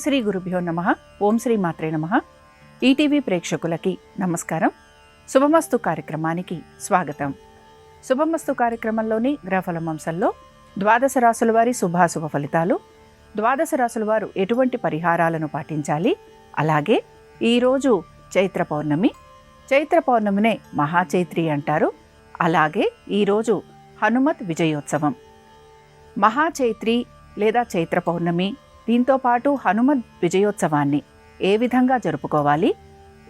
శ్రీ గురుభ్యో నమః. ఓం శ్రీ మాత్రే నమః. ఈటీవీ ప్రేక్షకులకి నమస్కారం. శుభమస్తు కార్యక్రమానికి స్వాగతం. శుభమస్తు కార్యక్రమంలోని గ్రహఫలం అంశంలో ద్వాదశ రాశుల వారి శుభాశుభ ఫలితాలు, ద్వాదశ రాశుల వారు ఎటువంటి పరిహారాలను పాటించాలి, అలాగే ఈరోజు చైత్ర పౌర్ణమి. చైత్ర పౌర్ణమినే మహాచైత్రి అంటారు. అలాగే ఈరోజు హనుమత్ విజయోత్సవం. మహాచైత్రి లేదా చైత్ర పౌర్ణమి, దీంతో పాటు హనుమత్ విజయోత్సవాన్ని ఏ విధంగా జరుపుకోవాలి,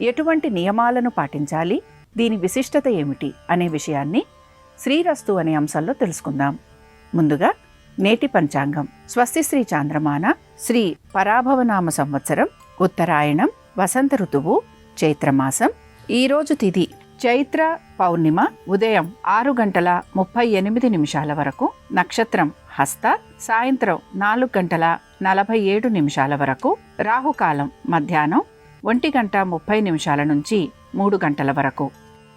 ఎటువంటి నియమాలను పాటించాలి, దీని విశిష్టత ఏమిటి అనే విషయాన్ని శ్రీరస్తు అనే అంశంలో తెలుసుకుందాం. ముందుగా నేటి పంచాంగం. స్వస్తి శ్రీ చాంద్రమాన శ్రీ పరాభవనామ సంవత్సరం, ఉత్తరాయణం, వసంత ఋతువు, చైత్రమాసం. ఈరోజు తిథి చైత్ర పౌర్ణిమ ఉదయం 6:38 వరకు, నక్షత్రం హస్త, సాయంత్రం 4:47 వరకు, రాహుకాలం మధ్యాహ్నం 1:30 నుంచి 3 వరకు.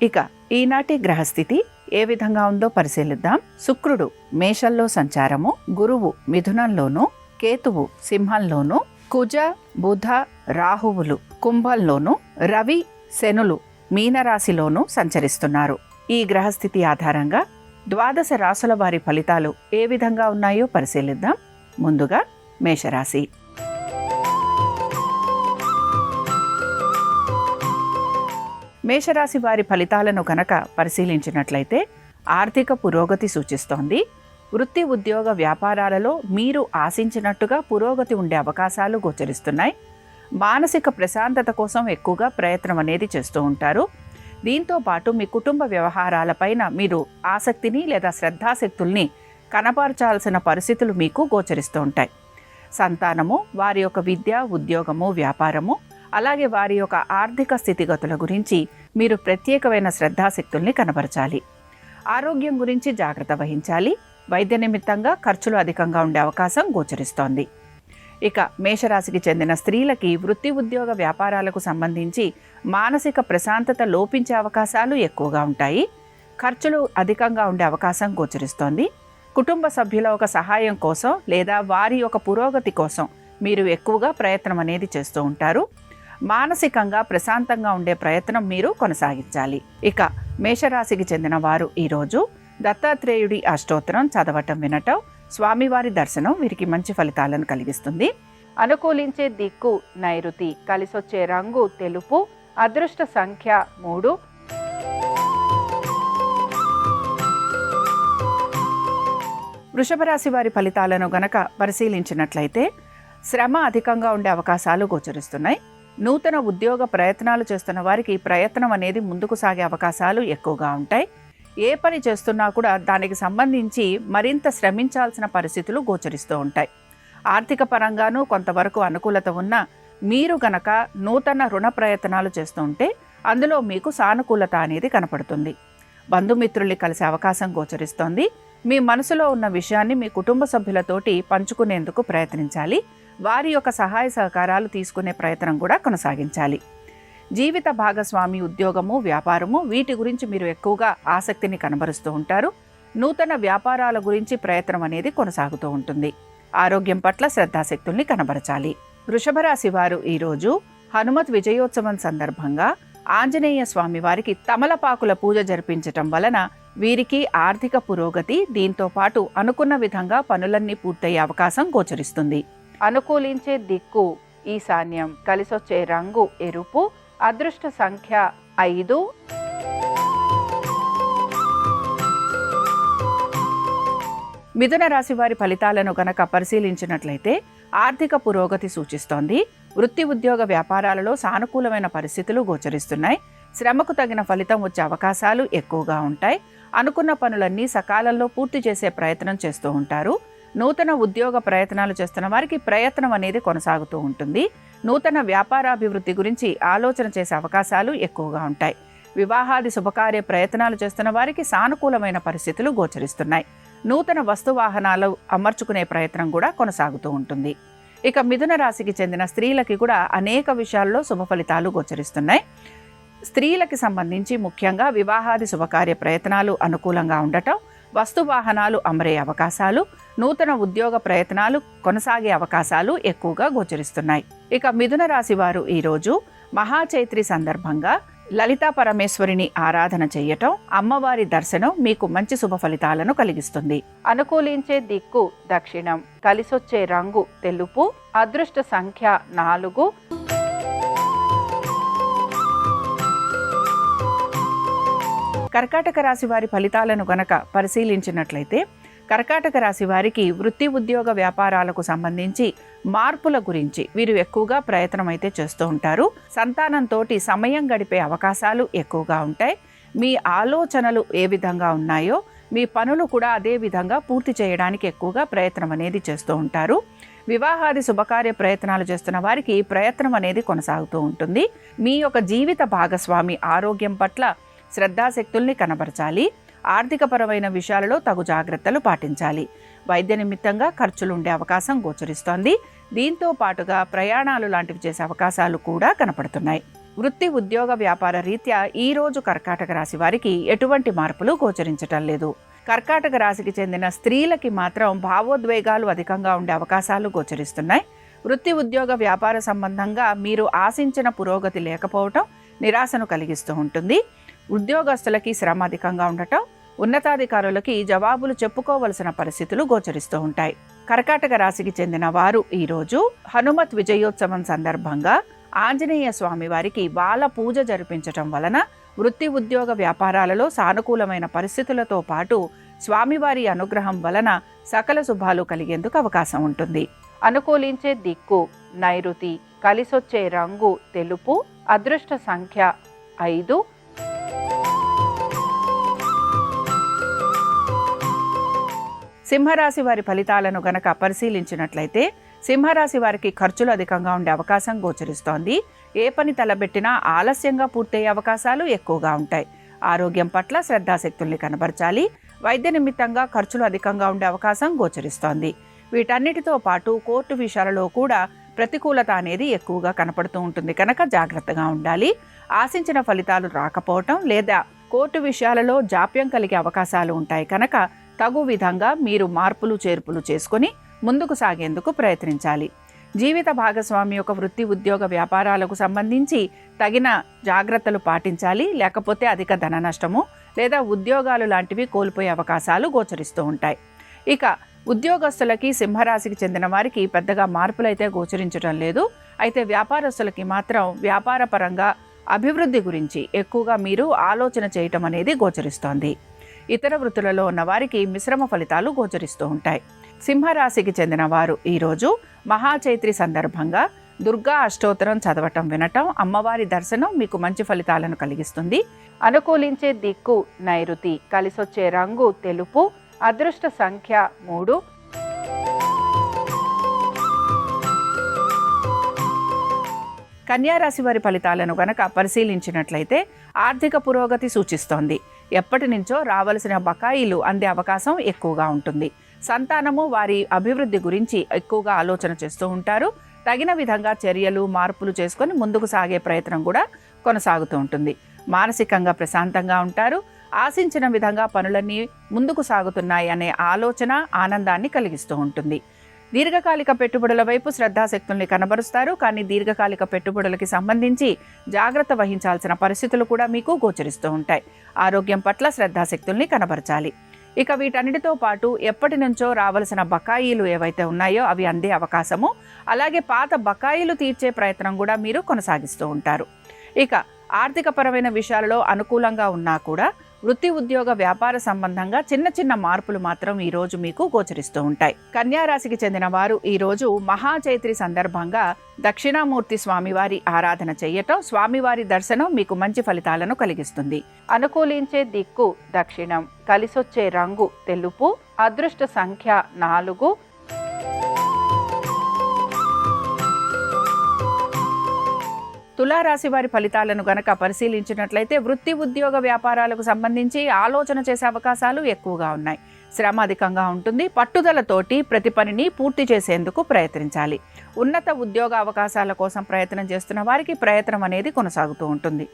ఇక ఈనాటి గ్రహస్థితి ఏ విధంగా ఉందో పరిశీలిద్దాం. శుక్రుడు మేషంలో సంచారము, గురువు మిథునంలోను, కేతువు సింహంలోను, కుజ బుధ రాహువులు కుంభంలోను, రవి శనులు మీనరాశిలోనూ సంచరిస్తున్నారు. ఈ గ్రహస్థితి ఆధారంగా ద్వాదశ రాశుల వారి ఫలితాలు ఏ విధంగా ఉన్నాయో పరిశీలిద్దాం. ముందుగా మేషరాశి. మేషరాశి వారి ఫలితాలను కనుక పరిశీలించినట్లయితే ఆర్థిక పురోగతి సూచిస్తోంది. వృత్తి ఉద్యోగ వ్యాపారాలలో మీరు ఆశించినట్టుగా పురోగతి ఉండే అవకాశాలు గోచరిస్తున్నాయి. మానసిక ప్రశాంతత కోసం ఎక్కువగా ప్రయత్నం అనేది చేస్తూ ఉంటారు. దీంతో పాటు మీ కుటుంబ వ్యవహారాలపైన మీరు ఆసక్తిని లేదా శ్రద్ధాశక్తుల్ని కనపరచాల్సిన పరిస్థితులు మీకు గోచరిస్తూ ఉంటాయి. సంతానము, వారి యొక్క విద్య, ఉద్యోగము, వ్యాపారము, అలాగే వారి యొక్క ఆర్థిక స్థితిగతుల గురించి మీరు ప్రత్యేకమైన శ్రద్ధాశక్తుల్ని కనపరచాలి. ఆరోగ్యం గురించి జాగ్రత్త వహించాలి. వైద్య నిమిత్తంగా ఖర్చులు అధికంగా ఉండే అవకాశం గోచరిస్తోంది. ఇక మేషరాశికి చెందిన స్త్రీలకి వృత్తి ఉద్యోగ వ్యాపారాలకు సంబంధించి మానసిక ప్రశాంతత లోపించే అవకాశాలు ఎక్కువగా ఉంటాయి. ఖర్చులు అధికంగా ఉండే అవకాశం గోచరిస్తోంది. కుటుంబ సభ్యుల ఒక సహాయం కోసం లేదా వారి యొక్క పురోగతి కోసం మీరు ఎక్కువగా ప్రయత్నం అనేది చేస్తూ ఉంటారు. మానసికంగా ప్రశాంతంగా ఉండే ప్రయత్నం మీరు కొనసాగించాలి. ఇక మేషరాశికి చెందిన వారు ఈరోజు దత్తాత్రేయుడి అష్టోత్తరం చదవటం, వినటం, స్వామివారి దర్శనం వీరికి మంచి ఫలితాలను కలిగిస్తుంది. అనుకూలించే దిక్కు నైరుతి, కలిసొచ్చే రంగు తెలుపు, అదృష్ట సంఖ్య 3. వృషభ రాశి వారి ఫలితాలను గనక పరిశీలించినట్లయితే శ్రమ అధికంగా ఉండే అవకాశాలు గోచరిస్తున్నాయి. నూతన ఉద్యోగ ప్రయత్నాలు చేస్తున్న వారికి ప్రయత్నం అనేది ముందుకు సాగే అవకాశాలు ఎక్కువగా ఉంటాయి. ఏ పని చేస్తున్నా కూడా దానికి సంబంధించి మరింత శ్రమించాల్సిన పరిస్థితులు గోచరిస్తూ ఉంటాయి. ఆర్థిక పరంగానూ కొంతవరకు అనుకూలత ఉన్నా మీరు గనక నూతన రుణ ప్రయత్నాలు చేస్తూ ఉంటే అందులో మీకు సానుకూలత అనేది కనపడుతుంది. బంధుమిత్రుల్ని కలిసే అవకాశం గోచరిస్తోంది. మీ మనసులో ఉన్న విషయాన్ని మీ కుటుంబ సభ్యులతోటి పంచుకునేందుకు ప్రయత్నించాలి. వారి యొక్క సహాయ సహకారాలు తీసుకునే ప్రయత్నం కూడా కొనసాగించాలి. జీవిత భాగస్వామి, ఉద్యోగము, వ్యాపారము వీటి గురించి మీరు ఎక్కువగా ఆసక్తిని కనబరుస్తూ ఉంటారు. నూతన వ్యాపారాల గురించి ప్రయత్నం అనేది కొనసాగుతూ ఉంటుంది. ఆరోగ్యం పట్ల శ్రద్ధాశక్తుల్ని కనబరచాలి. వృషభ రాశి వారు ఈరోజు హనుమత్ విజయోత్సవం సందర్భంగా ఆంజనేయ స్వామి వారికి తమలపాకుల పూజ జరిపించటం వలన వీరికి ఆర్థిక పురోగతి, దీంతో పాటు అనుకున్న విధంగా పనులన్నీ పూర్తయ్యే అవకాశం గోచరిస్తుంది. అనుకూలించే దిక్కు ఈశాన్యం, కలిసొచ్చే రంగు ఎరుపు, అదృష్ట సంఖ్య 5. మిథున రాశి వారి ఫలితాలను గనక పరిశీలించినట్లయితే ఆర్థిక పురోగతి సూచిస్తోంది. వృత్తి ఉద్యోగ వ్యాపారాలలో సానుకూలమైన పరిస్థితులు గోచరిస్తున్నాయి. శ్రమకు తగిన ఫలితం వచ్చే అవకాశాలు ఎక్కువగా ఉంటాయి. అనుకున్న పనులన్నీ సకాలంలో పూర్తి చేసే ప్రయత్నం చేస్తూ ఉంటారు. నూతన ఉద్యోగ ప్రయత్నాలు చేస్తున్న వారికి ప్రయత్నం అనేది కొనసాగుతూ ఉంటుంది. నూతన వ్యాపారాభివృద్ధి గురించి ఆలోచన చేసే అవకాశాలు ఎక్కువగా ఉంటాయి. వివాహాది శుభకార్య ప్రయత్నాలు చేస్తున్న వారికి సానుకూలమైన పరిస్థితులు గోచరిస్తున్నాయి. నూతన వస్తువాహనాలు అమర్చుకునే ప్రయత్నం కూడా కొనసాగుతూ ఉంటుంది. ఇక మిథున రాశికి చెందిన స్త్రీలకి కూడా అనేక విషయాల్లో శుభ ఫలితాలు గోచరిస్తున్నాయి. స్త్రీలకి సంబంధించి ముఖ్యంగా వివాహాది శుభకార్య ప్రయత్నాలు అనుకూలంగా ఉండటం, వస్తు వాహనాలు అమరే అవకాశాలు, నూతన ఉద్యోగ ప్రయత్నాలు కొనసాగే అవకాశాలు ఎక్కువగా గోచరిస్తున్నాయి. ఇక మిథున రాశి వారు ఈరోజు మహాచైత్రి సందర్భంగా లలితా పరమేశ్వరిని ఆరాధన చేయటం, అమ్మవారి దర్శనం మీకు మంచి శుభ ఫలితాలను కలిగిస్తుంది. అనుకూలించే దిక్కు దక్షిణం, కలిసొచ్చే రంగు తెలుపు, అదృష్ట సంఖ్య 4. కర్కాటక రాశి వారి ఫలితాలను గనక పరిశీలించినట్లయితే కర్కాటక రాశి వారికి వృత్తి ఉద్యోగ వ్యాపారాలకు సంబంధించి మార్పుల గురించి వీరు ఎక్కువగా ప్రయత్నం అయితే చేస్తూ ఉంటారు. సంతానంతో సమయం గడిపే అవకాశాలు ఎక్కువగా ఉంటాయి. మీ ఆలోచనలు ఏ విధంగా ఉన్నాయో మీ పనులు కూడా అదే విధంగా పూర్తి చేయడానికి ఎక్కువగా ప్రయత్నం అనేది చేస్తూ ఉంటారు. వివాహాది శుభకార్య ప్రయత్నాలు చేస్తున్న వారికి ప్రయత్నం అనేది కొనసాగుతూ ఉంటుంది. మీ యొక్క జీవిత భాగస్వామి ఆరోగ్యం పట్ల శ్రద్ధాశక్తుల్ని కనబరచాలి. ఆర్థికపరమైన విషయాలలో తగు జాగ్రత్తలు పాటించాలి. వైద్య నిమిత్తంగా ఖర్చులు ఉండే అవకాశం గోచరిస్తోంది. దీంతో పాటుగా ప్రయాణాలు లాంటివి చేసే అవకాశాలు కూడా కనపడుతున్నాయి. వృత్తి ఉద్యోగ వ్యాపార రీత్యా ఈ రోజు కర్కాటక రాశి వారికి ఎటువంటి మార్పులు గోచరించటం లేదు. కర్కాటక రాశికి చెందిన స్త్రీలకి మాత్రం భావోద్వేగాలు అధికంగా ఉండే అవకాశాలు గోచరిస్తున్నాయి. వృత్తి ఉద్యోగ వ్యాపార సంబంధంగా మీరు ఆశించిన పురోగతి లేకపోవటం నిరాశను కలిగిస్తూ ఉంటుంది. ఉద్యోగస్తులకి శ్రమ అధికంగా ఉండటం, ఉన్నతాధికారులకి జవాబులు చెప్పుకోవలసిన పరిస్థితులు గోచరిస్తూ ఉంటాయి. కర్కాటక రాశికి చెందిన వారు ఈరోజు హనుమత్ విజయోత్సవం సందర్భంగా ఆంజనేయ స్వామి వారికి బాల పూజ జరిపించటం వలన వృత్తి ఉద్యోగ వ్యాపారాలలో సానుకూలమైన పరిస్థితులతో పాటు స్వామివారి అనుగ్రహం వలన సకల శుభాలు కలిగేందుకు అవకాశం ఉంటుంది. అనుకూలించే దిక్కు నైరుతి, కలిసొచ్చే రంగు తెలుపు, అదృష్ట సంఖ్య 5. సింహరాశి వారి ఫలితాలను గనక పరిశీలించినట్లయితే సింహరాశి వారికి ఖర్చులు అధికంగా ఉండే అవకాశం గోచరిస్తోంది. ఏ పని తలబెట్టినా ఆలస్యంగా పూర్తయ్యే అవకాశాలు ఎక్కువగా ఉంటాయి. ఆరోగ్యం పట్ల శ్రద్ధాశక్తుల్ని కనబరచాలి. వైద్య నిమిత్తంగా ఖర్చులు అధికంగా ఉండే అవకాశం గోచరిస్తోంది. వీటన్నిటితో పాటు కోర్టు విషయాలలో కూడా ప్రతికూలత అనేది ఎక్కువగా కనపడుతూ ఉంటుంది కనుక జాగ్రత్తగా ఉండాలి. ఆశించిన ఫలితాలు రాకపోవటం లేదా కోర్టు విషయాలలో జాప్యం కలిగే అవకాశాలు ఉంటాయి కనుక తగు విధంగా మీరు మార్పులు చేర్పులు చేసుకొని ముందుకు సాగేందుకు ప్రయత్నించాలి. జీవిత భాగస్వామి యొక్క వృత్తి ఉద్యోగ వ్యాపారాలకు సంబంధించి తగిన జాగ్రత్తలు పాటించాలి. లేకపోతే అధిక ధన నష్టము లేదా ఉద్యోగాలు లాంటివి కోల్పోయే అవకాశాలు గోచరిస్తూ ఉంటాయి. ఇక ఉద్యోగస్తులకి సింహరాశికి చెందిన వారికి పెద్దగా మార్పులు అయితే గోచరించడం లేదు. అయితే వ్యాపారస్తులకి మాత్రం వ్యాపార పరంగా అభివృద్ధి గురించి ఎక్కువగా మీరు ఆలోచన చేయటం అనేది గోచరిస్తోంది. ఇతర వృత్తులలో ఉన్న వారికి మిశ్రమ ఫలితాలు గోచరిస్తూ ఉంటాయి. సింహరాశికి చెందిన వారు ఈరోజు మహాచైత్రి సందర్భంగా దుర్గా అష్టోత్తరం చదవటం వినటం, అమ్మవారి దర్శనం మీకు మంచి ఫలితాలను కలిగిస్తుంది. అనుకూలించే దిక్కు నైరుతి, కలిసొచ్చే రంగు తెలుపు, అదృష్ట సంఖ్య 3. కన్యారాశి వారి ఫలితాలను గనక పరిశీలించినట్లయితే ఆర్థిక పురోగతి సూచిస్తోంది. ఎప్పటి నుంచో రావలసిన బకాయిలు అందే అవకాశం ఎక్కువగా ఉంటుంది. సంతానము వారి అభివృద్ధి గురించి ఎక్కువగా ఆలోచన చేస్తూ ఉంటారు. తగిన విధంగా చర్యలు మార్పులు చేసుకొని ముందుకు సాగే ప్రయత్నం కూడా కొనసాగుతూ ఉంటుంది. మానసికంగా ప్రశాంతంగా ఉంటారు. ఆశించిన విధంగా పనులన్నీ ముందుకు సాగుతున్నాయి అనే ఆలోచన ఆనందాన్ని కలిగిస్తూ ఉంటుంది. దీర్ఘకాలిక పెట్టుబడుల వైపు శ్రద్ధాశక్తుల్ని కనబరుస్తారు. కానీ దీర్ఘకాలిక పెట్టుబడులకి సంబంధించి జాగ్రత్త వహించాల్సిన పరిస్థితులు కూడా మీకు గోచరిస్తూ ఉంటాయి. ఆరోగ్యం పట్ల శ్రద్ధాశక్తుల్ని కనబరచాలి. ఇక వీటన్నిటితో పాటు ఎప్పటి నుంచో రావాల్సిన బకాయిలు ఏవైతే ఉన్నాయో అవి అందే అవకాశము, అలాగే పాత బకాయిలు తీర్చే ప్రయత్నం కూడా మీరు కొనసాగిస్తూ ఉంటారు. ఇక ఆర్థికపరమైన విషయాలలో అనుకూలంగా ఉన్నా కూడా వృత్తి ఉద్యోగ వ్యాపార సంబంధంగా చిన్న చిన్న మార్పులు మాత్రం ఈ రోజు మీకు గోచరిస్తూ ఉంటాయి. కన్యారాశికి చెందిన వారు ఈ రోజు మహాచైత్రి సందర్భంగా దక్షిణామూర్తి స్వామివారి ఆరాధన చేయటం, స్వామివారి దర్శనం మీకు మంచి ఫలితాలను కలిగిస్తుంది. అనుకూలించే దిక్కు దక్షిణం, కలిసొచ్చే రంగు తెలుపు, అదృష్ట సంఖ్య 4. తులారాశి వారి ఫలితాలను గనక పరిశీలించినట్లయితే వృత్తి ఉద్యోగ వ్యాపారాలకు సంబంధించి ఆలోచన చేసే అవకాశాలు ఎక్కువగా ఉన్నాయి. శ్రమ అధికంగా ఉంటుంది. పట్టుదలతోటి ప్రతి పనిని పూర్తి చేసేందుకు ప్రయత్నించాలి. ఉన్నత ఉద్యోగ అవకాశాల కోసం ప్రయత్నం చేస్తున్న వారికి ప్రయత్నం అనేది కొనసాగుతూ ఉంటుంది.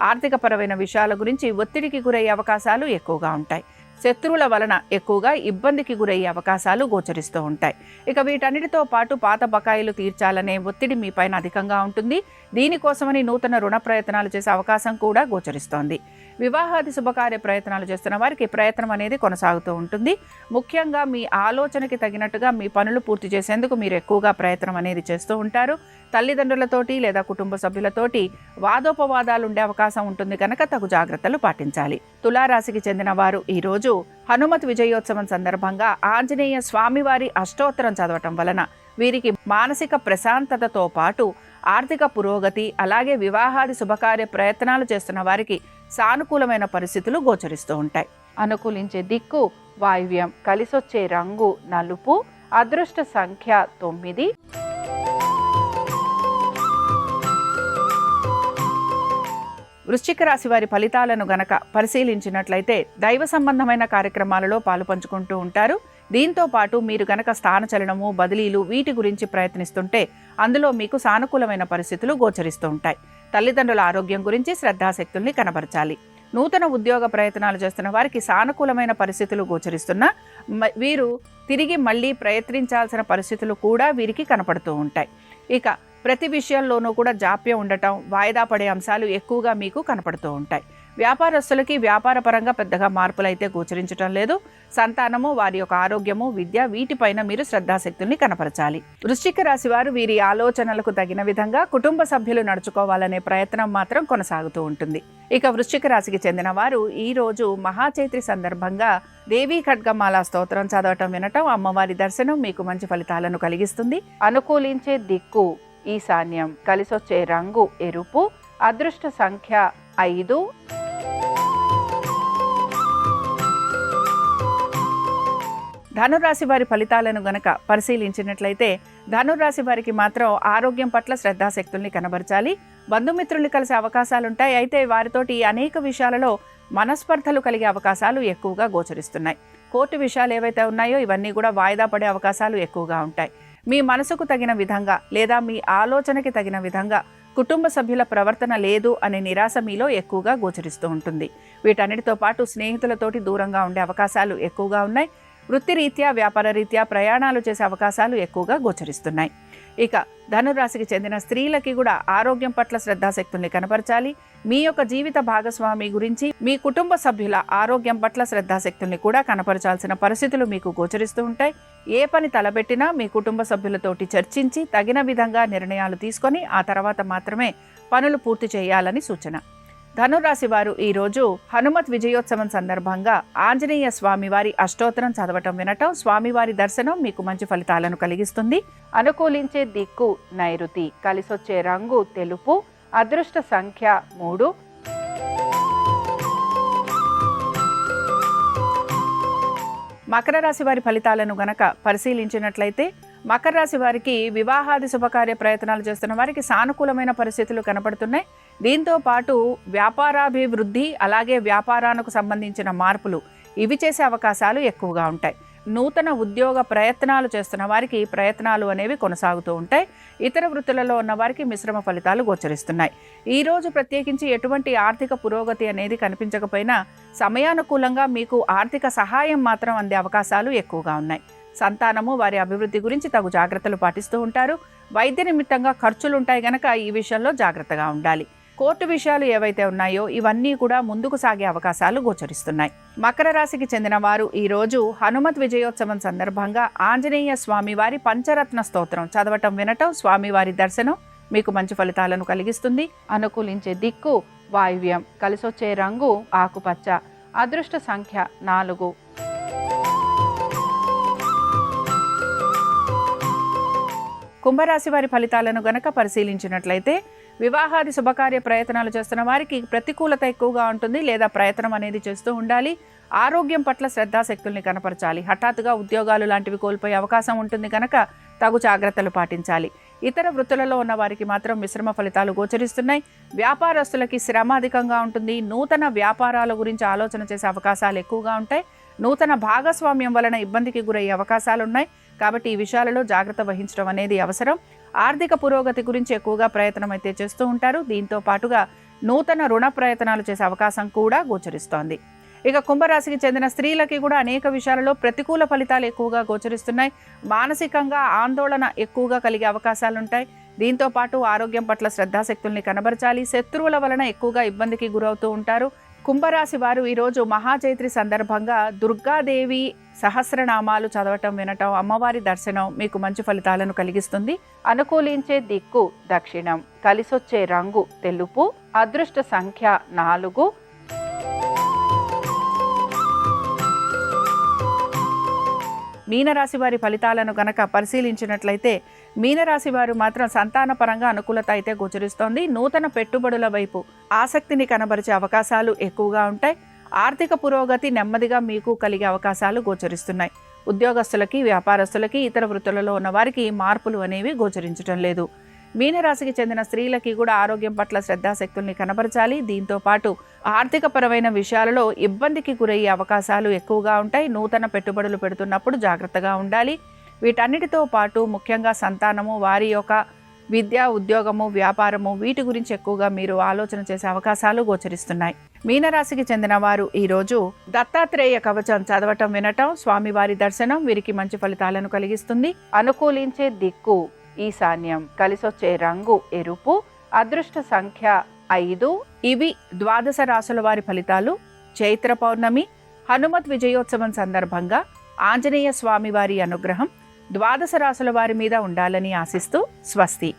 ఆర్థికపరమైన విషయాల గురించి ఒత్తిడికి గురయ్యే అవకాశాలు ఎక్కువగా ఉంటాయి. శత్రువుల వలన ఎక్కువగా ఇబ్బందికి గురయ్యే అవకాశాలు గోచరిస్తూ ఉంటాయి. ఇక వీటన్నిటితో పాటు పాత బకాయిలు తీర్చాలనే ఒత్తిడి మీ పైన అధికంగా ఉంటుంది. దీనికోసమని నూతన రుణ ప్రయత్నాలు చేసే అవకాశం కూడా గోచరిస్తోంది. వివాహాది శుభకార్య ప్రయత్నాలు చేస్తున్న వారికి ప్రయత్నం అనేది కొనసాగుతూ ఉంటుంది. ముఖ్యంగా మీ ఆలోచనకి తగినట్టుగా మీ పనులు పూర్తి చేసేందుకు మీరు ఎక్కువగా ప్రయత్నం అనేది చేస్తూ ఉంటారు. తల్లిదండ్రులతోటి లేదా కుటుంబ సభ్యులతోటి వాదోపవాదాలు ఉండే అవకాశం ఉంటుంది కనుక తగు జాగ్రత్తలు పాటించాలి. తులారాశికి చెందిన వారు ఈరోజు హనుమత్ విజయోత్సవం సందర్భంగా ఆంజనేయ స్వామివారి అష్టోత్తరం చదవటం వలన వీరికి మానసిక ప్రశాంతతతో పాటు ఆర్థిక పురోగతి, అలాగే వివాహాది శుభకార్య ప్రయత్నాలు చేస్తున్న వారికి సానుకూలమైన పరిస్థితులు గోచరిస్తూ ఉంటాయి. అనుకూలించే దిక్కు వాయువ్యం, కలిసొచ్చే రంగు నలుపు, అదృష్ట సంఖ్య 9. వృశ్చిక రాశి వారి ఫలితాలను గనక పరిశీలించినట్లయితే దైవ సంబంధమైన కార్యక్రమాలలో పాలుపంచుకుంటూ ఉంటారు. దీంతో పాటు మీరు గనక స్థానచలనము, బదిలీలు వీటి గురించి ప్రయత్నిస్తుంటే అందులో మీకు సానుకూలమైన పరిస్థితులు గోచరిస్తూ ఉంటాయి. తల్లిదండ్రుల ఆరోగ్యం గురించి శ్రద్ధాశక్తుల్ని కనబరచాలి. నూతన ఉద్యోగ ప్రయత్నాలు చేస్తున్న వారికి సానుకూలమైన పరిస్థితులు గోచరిస్తున్నా వీరు తిరిగి మళ్ళీ ప్రయత్నించాల్సిన పరిస్థితులు కూడా వీరికి కనపడుతూ ఉంటాయి. ఇక ప్రతి విషయంలోనూ కూడా జాప్యం ఉండటం, వాయిదా పడే అంశాలు ఎక్కువగా మీకు కనపడుతూ ఉంటాయి. వ్యాపారస్తులకి వ్యాపార పరంగా పెద్దగా మార్పులు అయితే గోచరించడం లేదు. సంతానము, వారి యొక్క ఆరోగ్యము, విద్య వీటిపైన మీరు శ్రద్ధాశక్తుల్ని కనపరచాలి. వృశ్చిక రాశి వారు వీరి ఆలోచనలకు తగిన విధంగా కుటుంబ సభ్యులు నడుచుకోవాలనే ప్రయత్నం మాత్రం కొనసాగుతూ ఉంటుంది. ఇక వృశ్చిక రాశికి చెందిన వారు ఈ రోజు మహాచైత్రి సందర్భంగా దేవీ ఖడ్గమాల స్తోత్రం చదవటం, వినటం, అమ్మవారి దర్శనం మీకు మంచి ఫలితాలను కలిగిస్తుంది. అనుకూలించే దిక్కు ఈశాన్యం, కలిసొచ్చే రంగు ఎరుపు, అదృష్ట సంఖ్య 5. ధనురాశి వారి ఫలితాలను గనక పరిశీలించినట్లయితే ధనురాశి వారికి మాత్రం ఆరోగ్యం పట్ల శ్రద్ధాశక్తుల్ని కనబరచాలి. బంధుమిత్రుల్ని కలిసే అవకాశాలుంటాయి. అయితే వారితోటి అనేక విషయాలలో మనస్పర్ధలు కలిగే అవకాశాలు ఎక్కువగా గోచరిస్తున్నాయి. కోర్టు విషయాలు ఏవైతే ఉన్నాయో ఇవన్నీ కూడా వాయిదా పడే అవకాశాలు ఎక్కువగా ఉంటాయి. మీ మనసుకు తగిన విధంగా లేదా మీ ఆలోచనకి తగిన విధంగా కుటుంబ సభ్యుల ప్రవర్తన లేదు అనే నిరాశ మీలో ఎక్కువగా గోచరిస్తూ ఉంటుంది. వీటన్నిటితో పాటు స్నేహితులతోటి దూరంగా ఉండే అవకాశాలు ఎక్కువగా ఉన్నాయి. వృత్తిరీత్యా, వ్యాపార రీత్యా ప్రయాణాలు చేసే అవకాశాలు ఎక్కువగా గోచరిస్తున్నాయి. ఇక ధనురాశికి చెందిన స్త్రీలకి కూడా ఆరోగ్యం పట్ల శ్రద్ధాశక్తుల్ని కనపరచాలి. మీ యొక్క జీవిత భాగస్వామి గురించి, మీ కుటుంబ సభ్యుల ఆరోగ్యం పట్ల శ్రద్ధాశక్తుల్ని కూడా కనపరచాల్సిన పరిస్థితులు మీకు గోచరిస్తూ ఉంటాయి. ఏ పని తలపెట్టినా మీ కుటుంబ సభ్యులతోటి చర్చించి తగిన విధంగా నిర్ణయాలు తీసుకొని ఆ తర్వాత మాత్రమే పనులు పూర్తి చేయాలని సూచన. ధనురాశి వారు ఈరోజు హనుమత్ విజయోత్సవం సందర్భంగా ఆంజనేయ స్వామివారి అష్టోత్తరం చదవటం, వినటం, స్వామివారి దర్శనం మీకు మంచి ఫలితాలను కలిగిస్తుంది. అనుకూలించే దిక్కు నైరుతి, కలిసొచ్చే రంగు తెలుపు, అదృష్ట సంఖ్య 3. మకర రాశి వారి ఫలితాలను గనక పరిశీలించినట్లయితే మకర రాశి వారికి వివాహాది శుభకార్య ప్రయత్నాలు చేస్తున్న వారికి సానుకూలమైన పరిస్థితులు కనపడుతున్నాయి. దీంతో పాటు వ్యాపారాభివృద్ధి, అలాగే వ్యాపారానికి సంబంధించిన మార్పులు ఇవి చేసే అవకాశాలు ఎక్కువగా ఉంటాయి. నూతన ఉద్యోగ ప్రయత్నాలు చేస్తున్న వారికి ప్రయత్నాలు అనేవి కొనసాగుతూ ఉంటాయి. ఇతర వృత్తులలో ఉన్న వారికి మిశ్రమ ఫలితాలు గోచరిస్తున్నాయి. ఈరోజు ప్రత్యేకించి ఎటువంటి ఆర్థిక పురోగతి అనేది కనిపించకపోయినా సమయానుకూలంగా మీకు ఆర్థిక సహాయం మాత్రం అందే అవకాశాలు ఎక్కువగా ఉన్నాయి. సంతానము, వారి అభివృద్ధి గురించి తగు జాగ్రత్తలు పాటిస్తూ ఉంటారు. వైద్య నిమిత్తంగా ఖర్చులు ఉంటాయి గనక ఈ విషయంలో జాగ్రత్తగా ఉండాలి. కోర్టు విషయాలు ఏవైతే ఉన్నాయో ఇవన్నీ కూడా ముందుకు సాగే అవకాశాలు గోచరిస్తున్నాయి. మకర రాశికి చెందిన వారు ఈరోజు హనుమత్ విజయోత్సవం సందర్భంగా ఆంజనేయ స్వామివారి పంచరత్న స్తోత్రం చదవటం, వినటం, స్వామివారి దర్శనం మీకు మంచి ఫలితాలను కలిగిస్తుంది. అనుకూలించే దిక్కు వాయువ్యం, కలిసొచ్చే రంగు ఆకుపచ్చ, అదృష్ట సంఖ్య 4. కుంభరాశి వారి ఫలితాలను గనక పరిశీలించినట్లయితే వివాహాది శుభకార్య ప్రయత్నాలు చేస్తున్న వారికి ప్రతికూలత ఎక్కువగా ఉంటుంది, లేదా ప్రయత్నం అనేది చేస్తూ ఉండాలి. ఆరోగ్యం పట్ల శ్రద్ధాశక్తుల్ని కనపరచాలి. హఠాత్తుగా ఉద్యోగాలు లాంటివి కోల్పోయే అవకాశం ఉంటుంది కనుక తగు జాగ్రత్తలు పాటించాలి. ఇతర వృత్తులలో ఉన్న వారికి మాత్రం మిశ్రమ ఫలితాలు గోచరిస్తున్నాయి. వ్యాపారస్తులకి శ్రమ అధికంగా ఉంటుంది. నూతన వ్యాపారాల గురించి ఆలోచన చేసే అవకాశాలు ఎక్కువగా ఉంటాయి. నూతన భాగస్వామ్యం వలన ఇబ్బందికి గురయ్యే అవకాశాలున్నాయి. కాబట్టి ఈ విషయాలలో జాగ్రత్త వహించడం అనేది అవసరం. ఆర్థిక పురోగతి గురించి ఎక్కువగా ప్రయత్నం అయితే చేస్తూ ఉంటారు. దీంతో పాటుగా నూతన రుణ ప్రయత్నాలు చేసే అవకాశం కూడా గోచరిస్తోంది. ఇక కుంభరాశికి చెందిన స్త్రీలకి కూడా అనేక విషయాలలో ప్రతికూల ఫలితాలు ఎక్కువగా గోచరిస్తున్నాయి. మానసికంగా ఆందోళన ఎక్కువగా కలిగే అవకాశాలు ఉంటాయి. దీంతో పాటు ఆరోగ్యం పట్ల శ్రద్ధాశక్తుల్ని కనబరచాలి. శత్రువుల వలన ఎక్కువగా ఇబ్బందికి గురవుతూ ఉంటారు. కుంభరాశి వారు ఈరోజు మహాచైత్రి సందర్భంగా దుర్గాదేవి సహస్రనామాలు చదవటం, వినటం, అమ్మవారి దర్శనం మీకు మంచి ఫలితాలను కలిగిస్తుంది. అనుకూలించే దిక్కు దక్షిణం, కలిసొచ్చే రంగు తెలుపు, అదృష్ట సంఖ్య 4. మీనరాశి వారి ఫలితాలను గనక పరిశీలించినట్లయితే మీనరాశి వారు మాత్రం సంతానపరంగా అనుకూలత అయితే గోచరిస్తోంది. నూతన పెట్టుబడుల వైపు ఆసక్తిని కనబరిచే అవకాశాలు ఎక్కువగా ఉంటాయి. ఆర్థిక పురోగతి నెమ్మదిగా మీకు కలిగే అవకాశాలు గోచరిస్తున్నాయి. ఉద్యోగస్తులకి, వ్యాపారస్తులకి, ఇతర వృత్తులలో ఉన్న వారికి మార్పులు అనేవి గోచరించడం లేదు. మీనరాశికి చెందిన స్త్రీలకి కూడా ఆరోగ్యం పట్ల శ్రద్ధాశక్తుల్ని కనబరచాలి. దీంతో పాటు ఆర్థిక పరమైన విషయాలలో ఇబ్బందికి గురయ్యే అవకాశాలు ఎక్కువగా ఉంటాయి. నూతన పెట్టుబడులు పెడుతున్నప్పుడు జాగ్రత్తగా ఉండాలి. వీటన్నిటితో పాటు ముఖ్యంగా సంతానము, వారి యొక్క విద్య, ఉద్యోగము, వ్యాపారము, వీటి గురించి ఎక్కువగా మీరు ఆలోచన చేసే అవకాశాలు గోచరిస్తున్నాయి. మీనరాశికి చెందిన వారు ఈరోజు దత్తాత్రేయ కవచం చదవటం, వినటం, స్వామివారి దర్శనం వీరికి మంచి ఫలితాలను కలిగిస్తుంది. అనుకూలించే దిక్కు ఈశాన్యం, కలిసొచ్చే రంగు ఎరుపు, అదృష్ట సంఖ్య 5. ఇవి ద్వాదశ రాశుల వారి ఫలితాలు. చైత్ర పౌర్ణమి, హనుమత్ విజయోత్సవం సందర్భంగా ఆంజనేయ స్వామి వారి అనుగ్రహం ద్వాదశ రాశుల వారి మీద ఉండాలని ఆశిస్తూ స్వస్తి.